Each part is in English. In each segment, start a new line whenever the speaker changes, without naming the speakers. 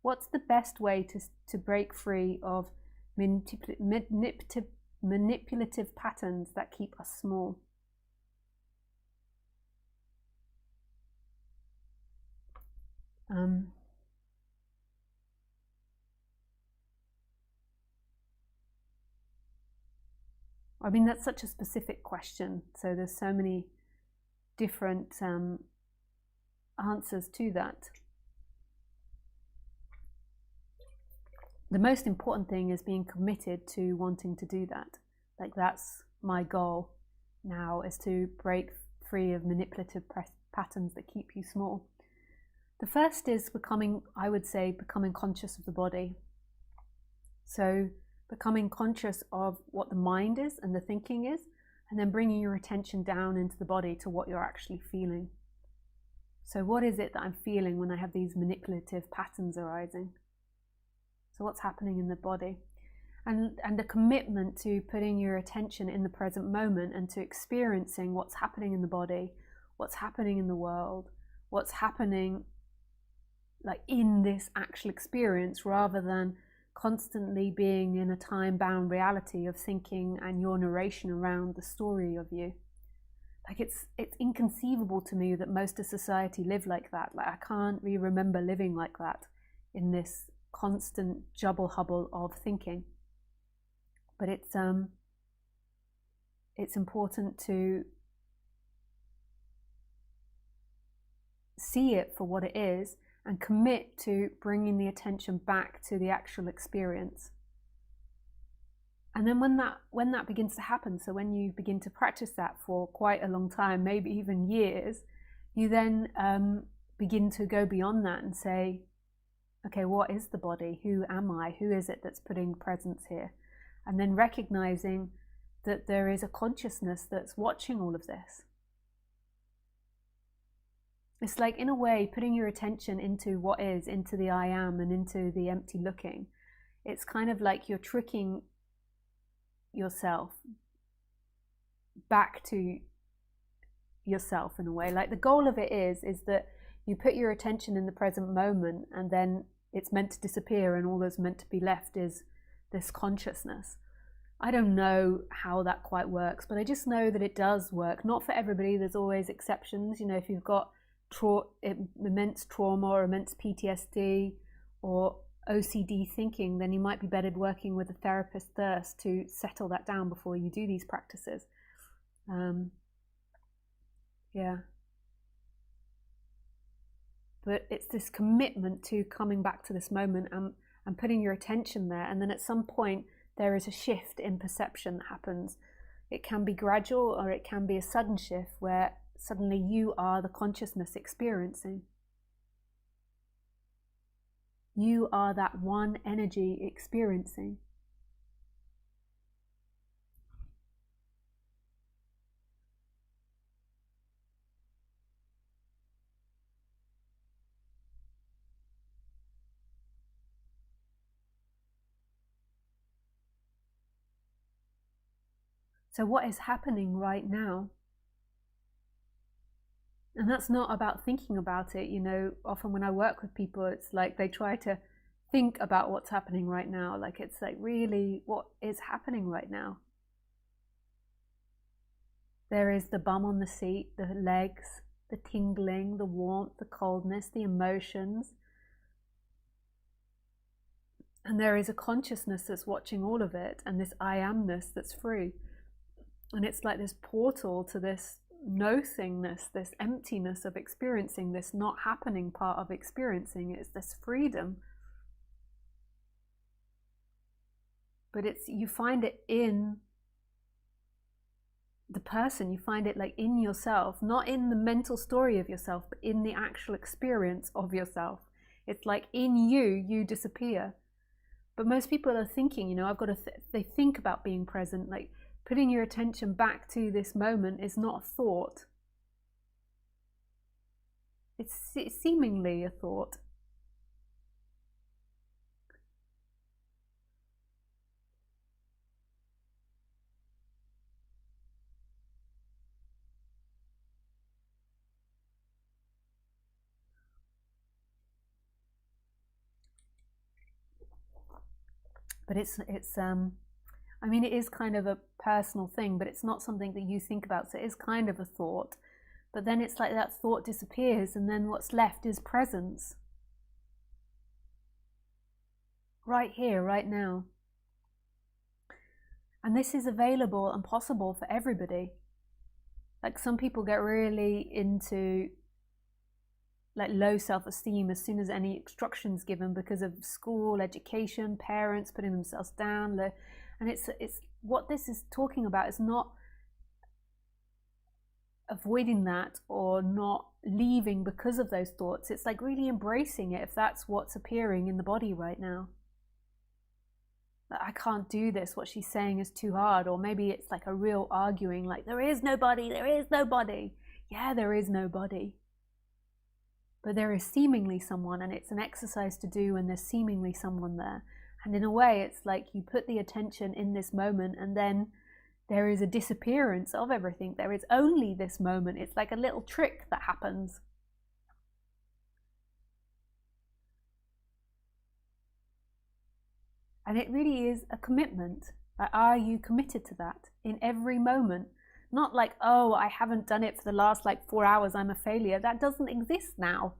What's the best way to break free of manipulative patterns that keep us small? I mean, that's such a specific question. So there's so many different answers to that. The most important thing is being committed to wanting to do that. Like, that's my goal now, is to break free of manipulative patterns that keep you small. The first is I would say, becoming conscious of the body. So becoming conscious of what the mind is and the thinking is, and then bringing your attention down into the body to what you're actually feeling. So what is it that I'm feeling when I have these manipulative patterns arising? So what's happening in the body? And the commitment to putting your attention in the present moment and to experiencing what's happening in the body, what's happening in the world, what's happening like in this actual experience, rather than constantly being in a time-bound reality of thinking and your narration around the story of you. Like, it's inconceivable to me that most of society live like that. Like, I can't really remember living like that in this constant jubble hubble of thinking. But it's important to see it for what it is and commit to bringing the attention back to the actual experience. And then when that begins to happen, so when you begin to practice that for quite a long time, maybe even years, you then begin to go beyond that and say, okay, what is the body? Who am I? Who is it that's putting presence here? And then recognizing that there is a consciousness that's watching all of this. It's like, in a way, putting your attention into what is, into the I am and into the empty looking. It's kind of like you're tricking yourself back to yourself in a way. Like, the goal of it is that you put your attention in the present moment, and then it's meant to disappear, and all that's meant to be left is this consciousness. I don't know how that quite works, but I just know that it does work. Not for everybody, there's always exceptions. You know, if you've got immense trauma or immense PTSD or OCD thinking, then you might be better working with a therapist first to settle that down before you do these practices. Yeah. But it's this commitment to coming back to this moment and putting your attention there. And then at some point, there is a shift in perception that happens. It can be gradual, or it can be a sudden shift where suddenly you are the consciousness experiencing. You are that one energy experiencing. So what is happening right now? And that's not about thinking about it. You know, often when I work with people, it's like they try to think about what's happening right now. Like, it's like, really, what is happening right now? There is the bum on the seat, the legs, the tingling, the warmth, the coldness, the emotions. And there is a consciousness that's watching all of it, and this I amness that's free. And it's like this portal to this no-thingness, this emptiness of experiencing, this not happening part of experiencing. It's this freedom. But you find it in the person, you find it like in yourself, not in the mental story of yourself, but in the actual experience of yourself. It's like in you disappear. But most people are thinking, you know, they think about being present, like putting your attention back to this moment is not a thought. It's seemingly a thought. But I mean, it is kind of a personal thing, but it's not something that you think about. So it is kind of a thought, but then it's like that thought disappears, and then what's left is presence. Right here, right now. And this is available and possible for everybody. Like some people get really into like low self-esteem as soon as any instruction's given because of school, education, parents putting themselves down. And it's what this is talking about is not avoiding that or not leaving because of those thoughts. It's like really embracing it if that's what's appearing in the body right now. Like, I can't do this, what she's saying is too hard. Or maybe it's like a real arguing, like there is nobody, there is nobody. Yeah, there is nobody. But there is seemingly someone, and it's an exercise to do when there's seemingly someone there. And in a way, it's like you put the attention in this moment, and then there is a disappearance of everything. There is only this moment. It's like a little trick that happens. And it really is a commitment. Like, are you committed to that in every moment? Not like, oh, I haven't done it for the last like 4 hours, I'm a failure. That doesn't exist now.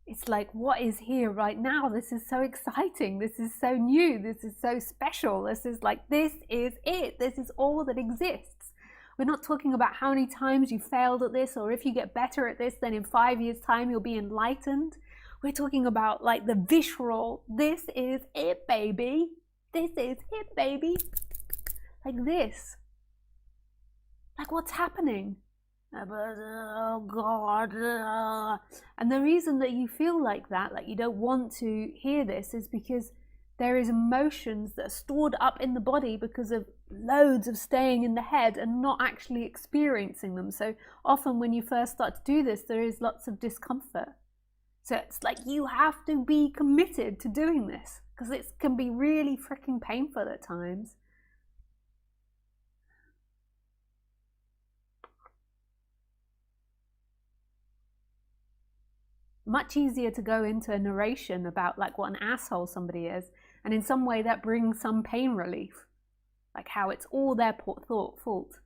It's like, what is here right now? This is so exciting. This is so new. This is so special. This is like, this is it. This is all that exists. We're not talking about how many times you failed at this, or if you get better at this, then in 5 years' time you'll be enlightened. We're talking about like the visceral, this is it, baby. This is it, baby. Like this. Like, what's happening? Oh God. And the reason that you feel like that, like you don't want to hear this, is because there is emotions that are stored up in the body because of loads of staying in the head and not actually experiencing them. So often when you first start to do this, there is lots of discomfort. So it's like you have to be committed to doing this, because it can be really freaking painful at times. Much easier to go into a narration about like what an asshole somebody is, and in some way that brings some pain relief, like how it's all their fault.